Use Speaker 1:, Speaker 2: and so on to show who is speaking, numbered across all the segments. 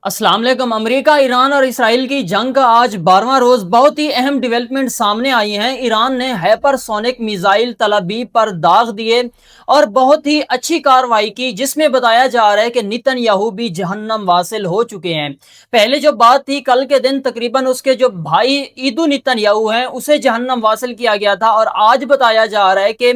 Speaker 1: अस्सलाम वालेकुम। America, Iran और इसराइल की जंग का आज 12वां रोज बहुत ही अहम डेवलपमेंट सामने आई हैं। ईरान ने हाइपरसोनिक मिसाइल तल अवीव पर दाग दिए और बहुत ही अच्छी कार्रवाई की, जिसमें बताया जा रहा है कि नेतन्याहू भी जहन्नम वासिल हो चुके हैं। पहले जो बात थी, कल के दिन तकरीबन उसके जो भाई ईदू नेतन्याहू हैं उसे जहन्नम वासिल किया गया था, और आज बताया जा रहा है कि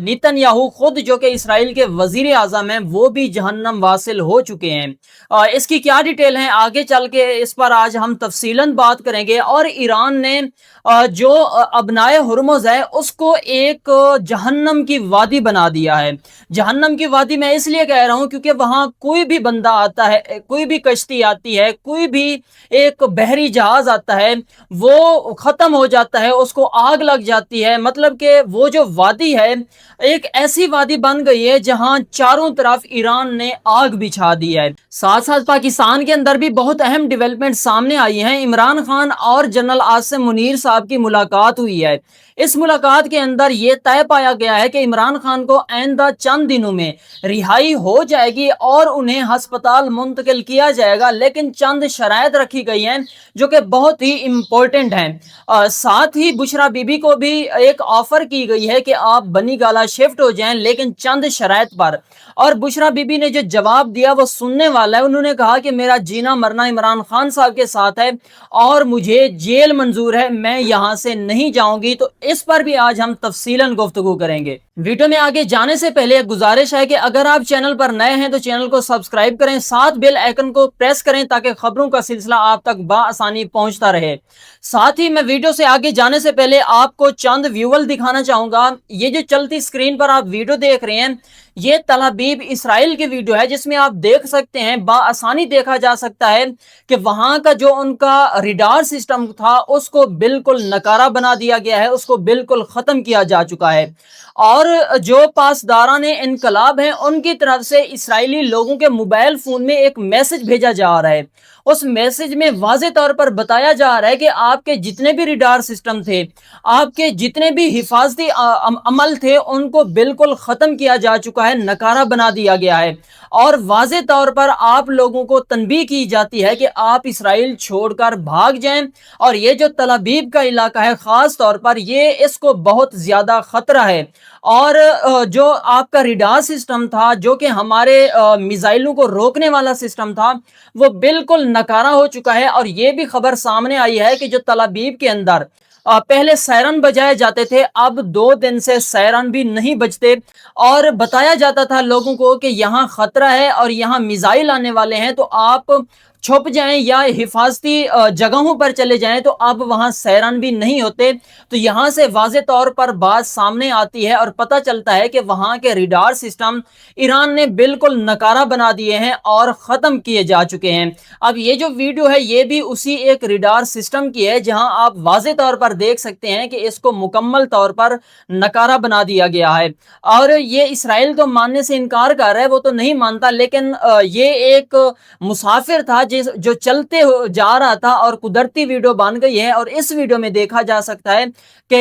Speaker 1: नेतन्याहू खुद, जो कि इसराइल के वजीर आजम हैं, वो भी जहन्नम वासिल हो चुके हैं। इसकी क्या डिटेल है, आगे चल के इस पर आज हम तफसीलन बात करेंगे। और ईरान ने जो अबनाए हुर्मुज़ है उसको एक जहन्नम की वादी बना दिया है। जहन्नम की वादी मैं इसलिए कह रहा हूं क्योंकि वहां कोई भी बंदा आता है, कोई भी कश्ती आती है, कोई भी एक बहरी जहाज आता है, वो खत्म हो जाता है, उसको आग लग जाती है। मतलब कि वो जो वादी है एक ऐसी वादी बन गई है जहां चारों तरफ ईरान ने आग बिछा दी है। साथ साथ पाकिस्तान के अंदर भी बहुत अहम डेवलपमेंट सामने आई हैं। इमरान खान और जनरल आसिम मुनीर साहब की मुलाकात हुई है। इस मुलाकात के अंदर यह तय पाया गया है कि इमरान खान को आइंदा चंद दिनों में रिहाई हो जाएगी और उन्हें हस्पताल मुंतकिल किया जाएगा, लेकिन चंद शराइत रखी गई हैं जो कि बहुत ही इंपॉर्टेंट हैं। साथ ही बुशरा बीबी को भी एक ऑफर की गई है कि आप बनी गाला शिफ्ट हो जाएं, लेकिन चंद शराइत पर। और बुशरा बीबी ने जो जवाब दिया वो सुनने वाला है। उन्होंने कहा कि मेरा जीना मरना इमरान खान साहब के साथ है और मुझे जेल मंजूर है, मैं यहां से नहीं जाऊंगी। तो इस पर भी आज हम तफसीलन गुफ्तगू करेंगे। वीडियो में आगे जाने से पहले एक गुजारिश है कि अगर आप चैनल पर नए हैं तो चैनल को सब्सक्राइब करें, साथ बेल आइकन को प्रेस करें ताकि खबरों का सिलसिला आप तक बआसानी पहुंचता रहे। साथ ही मैं वीडियो से आगे जाने से पहले आपको चंद व्यूअल दिखाना चाहूंगा। ये जो चलती स्क्रीन पर आप वीडियो देख रहे हैं, ये तल अवीव इसराइल की वीडियो है, जिसमें आप देख सकते हैं, बआसानी देखा जा सकता है कि वहां का जो उनका रिडार सिस्टम था उसको बिल्कुल नकारा बना दिया गया है, उसको बिल्कुल खत्म किया जा चुका है। और जो पासदारान इनकलाब हैं उनकी तरफ से इसराइली लोगों के मोबाइल फोन में एक मैसेज भेजा जा रहा है। उस मैसेज में वाज़े तौर पर बताया जा रहा है कि आपके जितने भी रिडार सिस्टम थे, आपके जितने भी हिफाजती अमल थे, उनको बिल्कुल खत्म किया जा चुका है, नकारा बना दिया गया है। और वाज़े तौर पर आप लोगों को तनबीह की जाती है कि आप इसराइल छोड़कर भाग जाएं। और ये जो तल अवीव का इलाका है खास तौर पर, ये इसको बहुत ज्यादा खतरा है। और जो आपका रिडार सिस्टम था, जो कि हमारे मिसाइलों को रोकने वाला सिस्टम था, वो बिल्कुल नकारा हो चुका है। और ये भी खबर सामने आई है कि जो तल अवीव के अंदर पहले सायरन बजाए जाते थे, अब 2 दिन से सायरन भी नहीं बजते। और बताया जाता था लोगों को कि यहाँ खतरा है और यहाँ मिसाइल आने वाले हैं, तो आप छुप जाएं या हिफाजती जगहों पर चले जाएं। तो अब वहां सायरन भी नहीं होते। तो यहां से वाज़े तौर पर बात सामने आती है और पता चलता है कि वहां के रिडार सिस्टम ईरान ने बिल्कुल नकारा बना दिए हैं और ख़त्म किए जा चुके हैं। अब ये जो वीडियो है ये भी उसी एक रिडार सिस्टम की है, जहां आप वाज़े तौर पर देख सकते हैं कि इसको मुकम्मल तौर पर नकारा बना दिया गया है। और ये इसराइल तो मानने से इनकार कर रहा है, वो तो नहीं मानता, लेकिन ये एक मुसाफिर था जो चलते जा रहा था और कुदरती वीडियो बन गई है। और इस वीडियो में देखा जा सकता है कि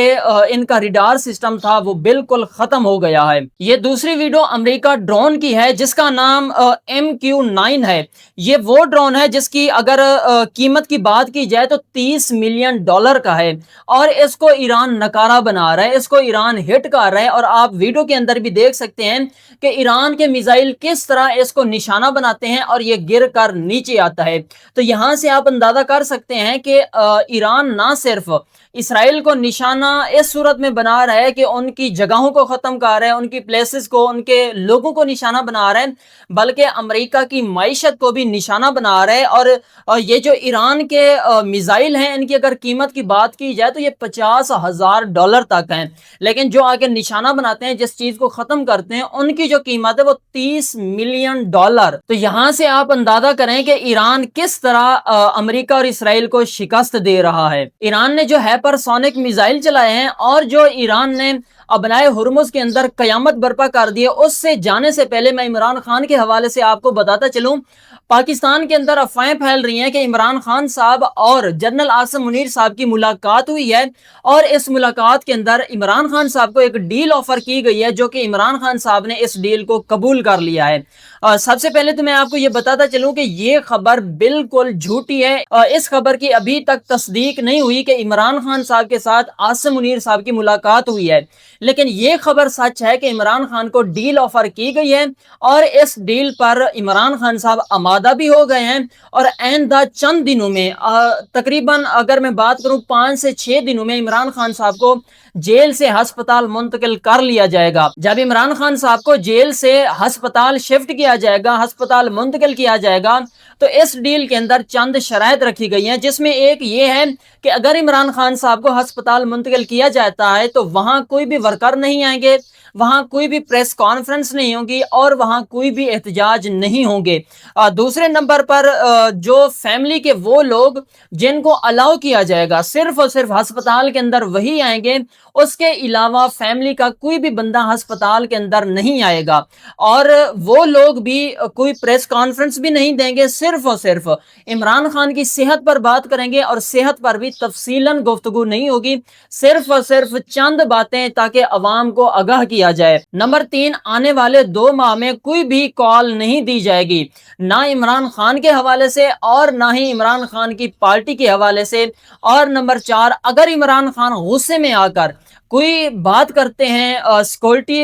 Speaker 1: इनका रिडार सिस्टम था वो बिल्कुल खत्म हो गया है। ये दूसरी वीडियो अमेरिका ड्रोन की है जिसका नाम MQ-9 है। ये वो ड्रोन है जिसकी अगर कीमत की बात की जाए तो $30 मिलियन का है। और इसको ईरान नकारा बना रहा है, इसको ईरान हिट कर रहा है। और आप वीडियो के अंदर भी देख सकते हैं कि ईरान के मिसाइल किस तरह इसको निशाना बनाते हैं और ये गिर कर नीचे आता है। तो यहां से आप अंदाजा कर सकते हैं कि ईरान ना सिर्फ इसराइल को निशाना इस सूरत में बना रहा है कि उनकी जगहों को खत्म कर रहा है, उनकी प्लेसेस को, उनके लोगों को निशाना बना रहा है, बल्कि अमेरिका की माइशत को भी निशाना बना रहा है। और ये जो ईरान के मिसाइल हैं, इनकी अगर कीमत की बात की जाए तो ये $50,000 तक हैं, लेकिन जो आगे निशाना बनाते हैं, जिस चीज को खत्म करते हैं, उनकी जो कीमत है वो $30 मिलियन। तो यहां से आप अंदाजा करें कि ईरान किस तरह अमेरिका और इसराइल को शिकस्त दे रहा है। ईरान ने जो हाइपरसोनिक मिसाइल चलाए हैं और जो ईरान ने अबनाए हुर्मुज के अंदर कयामत बर्पा कर दी है, उससे जाने से पहले मैं इमरान खान के हवाले से आपको बताता चलूं, पाकिस्तान के अंदर अफवाहें फैल रही हैं कि इमरान खान साहब और जनरल आसिम मुनीर साहब की मुलाकात हुई है और इस मुलाकात के अंदर इमरान खान साहब को एक डील ऑफर की गई है, जो कि इमरान खान साहब ने इस डील को कबूल कर लिया है। सबसे पहले तो मैं आपको ये बताता चलूं कि ये खबर बिल्कुल झूठी है। इस खबर की अभी तक तस्दीक नहीं हुई कि इमरान खान साहब के साथ आसिम मुनीर साहब की मुलाकात हुई है, लेकिन ये खबर सच है कि इमरान खान को डील ऑफर की गई है और इस डील पर इमरान खान साहब आमादा भी हो गए हैं और आइंदा चंद दिनों में, तकरीबन अगर मैं बात करूं 5 से 6 दिनों में इमरान खान साहब को जेल से हस्पताल मुंतकिल कर लिया जाएगा। जब इमरान खान साहब को जेल से हस्पताल शिफ्ट किया जाएगा, हस्पताल मुंतकिल किया जाएगा, तो इस डील के अंदर चंद शराइत रखी गई हैं, जिसमें एक ये है कि अगर इमरान खान साहब को हस्पताल मुंतकिल किया जाता है तो वहां कोई भी वर्कर नहीं आएंगे, वहां कोई भी प्रेस कॉन्फ्रेंस नहीं होगी और वहां कोई भी एहतजाज नहीं होंगे। दूसरे नंबर पर जो फैमिली के वो लोग जिनको अलाउ किया जाएगा, सिर्फ और सिर्फ हस्पताल के अंदर वही आएंगे, उसके अलावा फैमिली का कोई भी बंदा हस्पताल के अंदर नहीं आएगा और वो लोग भी कोई प्रेस कॉन्फ्रेंस भी नहीं देंगे, सिर्फ और सिर्फ इमरान खान की सेहत पर बात करेंगे और सेहत पर भी तफसीलन गुफ्तगू नहीं होगी, सिर्फ और सिर्फ चंद बातें ताकि अवाम को आगाह किया जाए। नंबर 3, आने वाले 2 माह में कोई भी कॉल नहीं दी जाएगी, ना इमरान खान के हवाले से और ना ही इमरान खान की पार्टी के हवाले से। और नंबर 4, अगर इमरान खान गुस्से में आकर कोई बात करते हैं सिक्योरिटी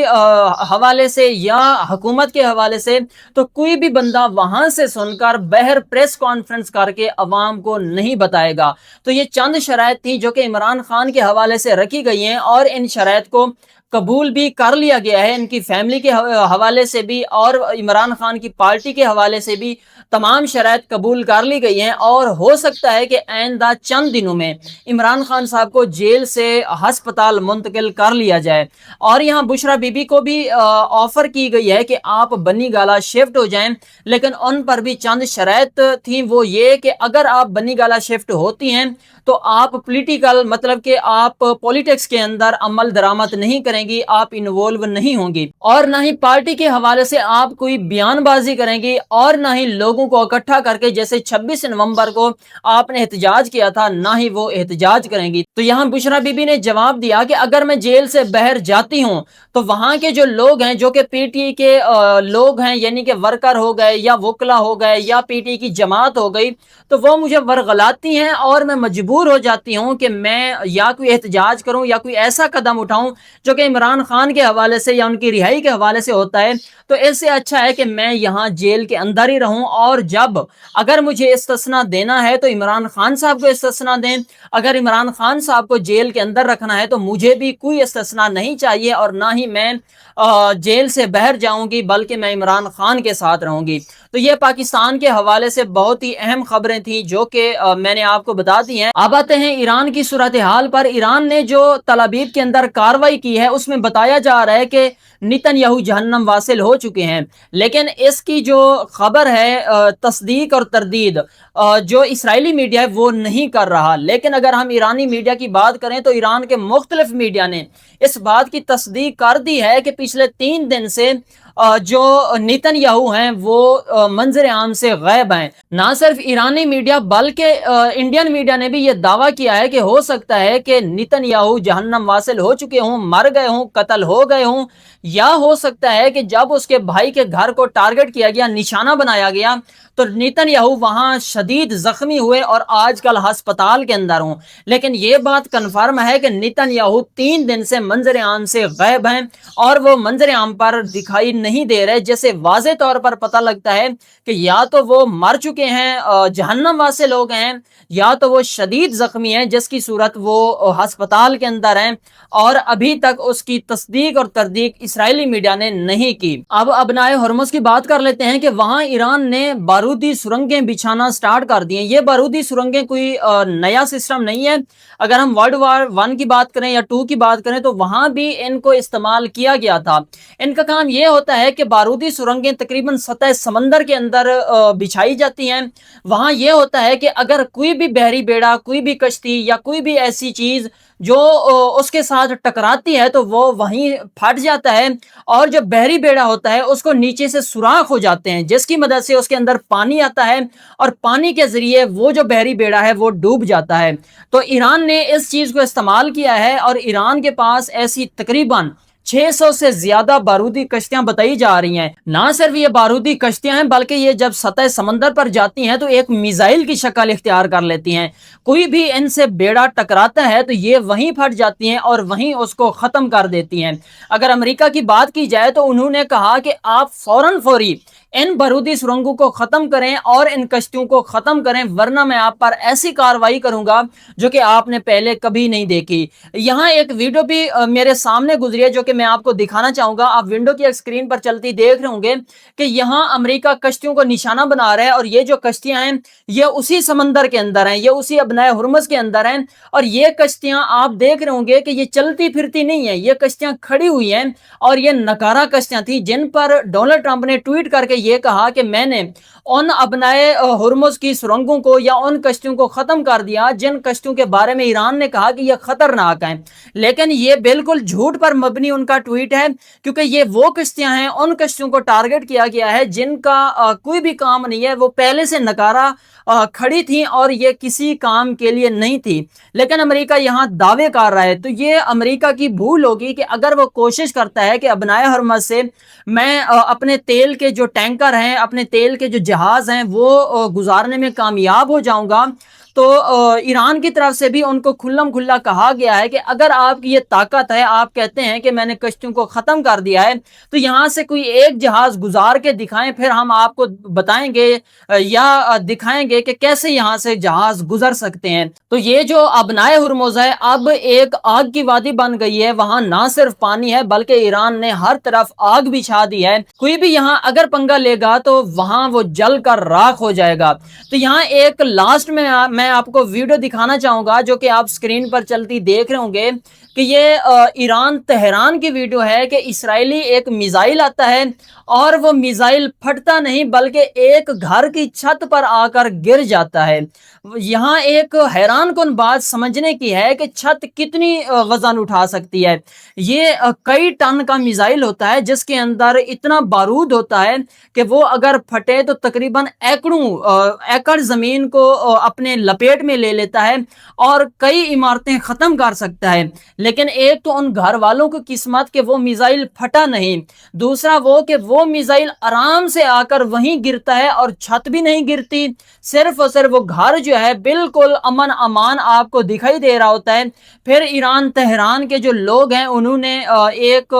Speaker 1: हवाले से या हुकूमत के हवाले से, तो कोई भी बंदा वहां से सुनकर बहर प्रेस कॉन्फ्रेंस करके अवाम को नहीं बताएगा। तो ये चंद शराइत थी जो कि इमरान खान के हवाले से रखी गई हैं और इन शराइत को कबूल भी कर लिया गया है, इनकी फैमिली के हवाले से भी और इमरान खान की पार्टी के हवाले से भी तमाम शराइत कबूल कर ली गई हैं और हो सकता है कि आइंदा चंद दिनों में इमरान खान साहब को जेल से हस्पताल मुंतकिल कर लिया जाए। और यहाँ बुशरा बीबी को भी ऑफर की गई है कि आप बनी गाला शिफ्ट हो जाएं, लेकिन उन पर भी चंद शराइत थी, वो ये कि अगर आप बनी गाला शिफ्ट होती हैं तो आप पॉलिटिकल, मतलब कि आप पॉलिटिक्स के अंदर अमल दरामद नहीं करेंगी, आप इन्वॉल्व नहीं होंगी और ना ही पार्टी के हवाले से आप कोई बयानबाजी करेंगी और ना ही लोगों को इकट्ठा करके जैसे 26 नवंबर को आपने एहतजाज किया था, ना ही वो एहतजाज करेंगी। तो यहाँ बुशरा बीबी ने जवाब दिया कि अगर मैं जेल से बाहर जाती हूँ तो वहां के जो लोग हैं, जो कि पीटीआई के लोग हैं, यानी कि वर्कर हो गए या वकला हो गए या पीटीआई की जमात हो गई, तो वो मुझे वरगलाती हैं और मैं मजबूर हो जाती हूं कि मैं या कोई एहतजाज करूं या कोई ऐसा कदम उठाऊं जो कि इमरान खान के हवाले से या उनकी रिहाई के हवाले से होता है। तो इससे अच्छा है कि मैं यहां जेल के अंदर ही रहूं और जब अगर मुझे इस्तिस्ना देना है तो इमरान खान साहब को इस्तिस्ना दें, अगर इमरान खान साहब को जेल के अंदर रखना है तो मुझे भी कोई इस्तिस्ना नहीं चाहिए और ना ही मैं जेल से बाहर जाऊंगी, बल्कि मैं इमरान खान के साथ रहूंगी। तो ये पाकिस्तान के हवाले से बहुत ही अहम खबरें थी जो कि मैंने आपको बता दी हैं। अब आते हैं ईरान की सूरत हाल पर। ईरान ने जो तल अबीब के अंदर कार्रवाई की है उसमें बताया जा रहा है कि नेतन्याहू जहन्नम वासिल हो चुके हैं, लेकिन इसकी जो खबर है तस्दीक और तरदीद जो इस्राएली मीडिया है वो नहीं कर रहा। लेकिन अगर हम ईरानी मीडिया की बात करें तो ईरान के मुख्तलिफ मीडिया ने इस बात की तस्दीक कर दी है कि पिछले 3 दिन से जो नेतन्याहू हैं वो मंजर आम से गायब हैं। ना सिर्फ ईरानी मीडिया बल्कि इंडियन मीडिया ने भी ये दावा किया है कि हो सकता है कि नेतन्याहू जहन्नम वासिल हो चुके हों, मर गए हों, कत्ल हो गए हों, या हो सकता है कि जब उसके भाई के घर को टारगेट किया गया, निशाना बनाया गया, तो नेतन्याहू वहां शदीद जख्मी हुए और आजकल हस्पताल के अंदर हों। लेकिन यह बात कन्फर्म है कि नेतन्याहू 3 दिन से मंजर आम से गायब हैं और वो मंजर आम पर दिखाई नहीं दे रहे, जैसे वाज़े तौर पर पता लगता है कि या तो वो मर चुके हैं, जहन्नम वासे लोग हैं, या तो वो शदीद जख्मी हैं, जिसकी सूरत वो हस्पताल के अंदर हैं और अभी तक उसकी तस्दीक और तरदीक इस्राएली मीडिया ने नहीं की। अब अबनाए हुर्मुज की बात कर लेते हैं कि वहां ईरान ने बारूदी सुरंगें बिछाना स्टार्ट कर दी हैं। ये बारूदी सुरंगें कोई नया सिस्टम नहीं है। अगर हम वर्ल्ड वार 1 की बात करें या 2 की बात करें तो वहां भी इनको इस्तेमाल किया गया था। इनका काम ये होता ہوتا ہے کہ बारूदी सुरंगें तकरीबन सतह समंदर के अंदर बिछाई जाती हैं। वहाँ ये होता है कि अगर कोई भी बहरी बेड़ा, कोई भी कश्ती या कोई भी ऐसी चीज़ जो उसके साथ टकराती है तो वो वहीं फट जाता है, और जो बहरी बेड़ा होता है उसको नीचे से सुराख हो जाते हैं, जिसकी मदद से उसके अंदर पानी आता है और पानी के ज़रिए वो जो बहरी बेड़ा है वो डूब जाता है। तो ईरान ने इस चीज़ को इस्तेमाल किया है और ईरान के पास ऐसी तकरीबन 600 से ज्यादा बारूदी कश्तियां बताई जा रही हैं। ना सिर्फ ये बारूदी कश्तियां हैं बल्कि ये जब सतह समंदर पर जाती हैं तो एक मिसाइल की शक्ल इख्तियार कर लेती हैं। कोई भी इनसे बेड़ा टकराता है तो ये वहीं फट जाती हैं और वहीं उसको खत्म कर देती हैं। अगर अमेरिका की बात की जाए तो उन्होंने कहा कि आप फौरन फौरी इन बारूदी सुरंगों को खत्म करें और इन कश्तियों को खत्म करें, वरना मैं आप पर ऐसी कार्रवाई करूंगा जो कि आपने पहले कभी नहीं देखी। यहाँ एक वीडियो भी मेरे सामने गुजरी है जो कि मैं आपको दिखाना चाहूंगा। आप विंडो की स्क्रीन पर चलती देख रहे होंगे कि यहाँ अमेरिका कश्तियों को निशाना बना रहा है, और ये जो कश्तियां हैं ये उसी समंदर के अंदर हैं, ये उसी अबनाए हुर्मुज़ के अंदर हैं। और ये कश्तियां आप देख रहे होंगे कि ये चलती फिरती नहीं है, ये कश्तियां खड़ी हुई हैं, और ये नकारा कश्तियां थी जिन पर डोनाल्ड ट्रंप ने ट्वीट करके ये कहा कि मैंने उन अबनाए हुर्मुज़ की सुरंगों को या उन कश्तियों को खत्म कर दिया जिन कश्तियों के बारे में ईरान ने कहा कि ये खतरनाक हैं। लेकिन ये बिल्कुल झूठ पर मबनी उनका ट्वीट है, क्योंकि ये वो कश्तियां हैं, उन कश्तियों को टारगेट किया गया है जिनका कोई भी काम नहीं है, वो पहले से नकारा खड़ी थी और ये किसी काम के लिए नहीं थी। लेकिन अमेरिका यहाँ दावे कर रहा है, तो ये अमेरिका की भूल होगी कि अगर वो कोशिश करता है कि अबनाए हुर्मुज़ से मैं अपने तेल के जो टैंकर हैं, अपने तेल के जो जहाज हैं वो गुजारने में कामयाब हो जाऊंगा, तो ईरान की तरफ से भी उनको खुल्लम खुल्ला कहा गया है कि अगर आपकी ये ताकत है, आप कहते हैं कि मैंने कश्तियों को ख़त्म कर दिया है, तो यहाँ से कोई एक जहाज़ गुजार के दिखाएं, फिर हम आपको बताएंगे या दिखाएंगे कि कैसे यहाँ से जहाज़ गुजर सकते हैं। तो ये जो अबनाए हुर्मुज़ है अब एक आग की वादी बन गई है। वहाँ ना सिर्फ पानी है बल्कि ईरान ने हर तरफ आग बिछा दी है। कोई भी यहाँ अगर पंगा लेगा तो वहाँ वो जल कर राख हो जाएगा। तो यहाँ एक लास्ट में मैं आपको वीडियो दिखाना चाहूंगा जो कि आप स्क्रीन पर चलती देख रहे होंगे कि ये ईरान तेहरान की वीडियो है कि इस्राएली एक मिसाइल आता है और वो मिसाइल फटता नहीं बल्कि एक घर की छत पर आकर गिर जाता है। यहाँ एक हैरान कुन बात समझने की है कि छत कितनी वजन उठा सकती है। ये कई टन का मिसाइल होता है जिसके अंदर इतना बारूद होता है कि वो अगर फटे तो तकरीबन एकड़ जमीन को अपने लपेट में ले लेता है और कई इमारतें खत्म कर सकता है। लेकिन एक तो उन घर वालों की किस्मत कि वो मिसाइल फटा नहीं, दूसरा वो कि वो मिसाइल आराम से आकर वहीं गिरता है और छत भी नहीं गिरती, सिर्फ और सिर्फ वो घर जो है बिल्कुल अमन अमान आपको दिखाई दे रहा होता है। फिर ईरान तेहरान के जो लोग हैं उन्होंने एक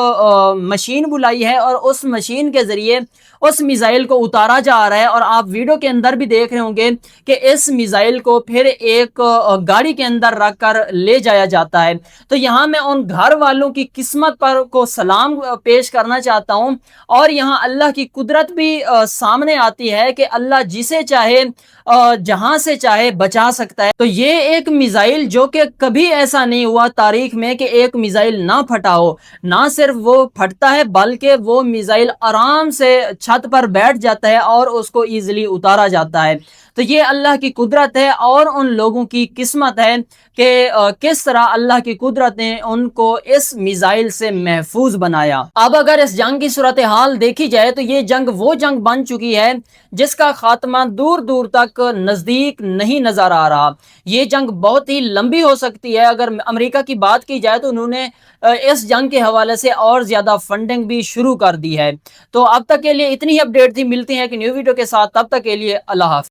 Speaker 1: मशीन बुलाई है और उस मशीन के जरिए उस मिसाइल को उतारा जा रहा है, और आप वीडियो के अंदर भी देख रहे होंगे कि इस मिसाइल को फिर एक गाड़ी के अंदर रखकर ले जाया जाता है। तो यहाँ मैं उन घर वालों की किस्मत पर को सलाम पेश करना चाहता हूँ, और यहाँ अल्लाह की कुदरत भी सामने आती है कि अल्लाह जिसे चाहे जहां से चाहे बचा सकता है। तो ये एक मिसाइल जो कि कभी ऐसा नहीं हुआ तारीख में कि एक मिसाइल ना फटा हो, ना सिर्फ वो फटता है बल्कि वो मिसाइल आराम से छत पर बैठ जाता है और उसको इजीली उतारा जाता है। तो ये अल्लाह की कुदरत है और उन लोगों की किस्मत है कि किस तरह अल्लाह की कुदरत ने उनको इस मिसाइल से महफूज बनाया। अब अगर इस जंग की सूरत हाल देखी जाए तो ये जंग वो जंग बन चुकी है जिसका खात्मा दूर दूर तक नजदीक नहीं नजर आ रहा। ये जंग बहुत ही लंबी हो सकती है। अगर अमेरिका की बात की जाए तो उन्होंने इस जंग के हवाले से और ज्यादा फंडिंग भी शुरू कर दी है। तो अब तक के लिए इतनी ही अपडेट थी, मिलती है एक न्यू वीडियो के साथ, तब तक के लिए अल्लाह हाफ़िज़।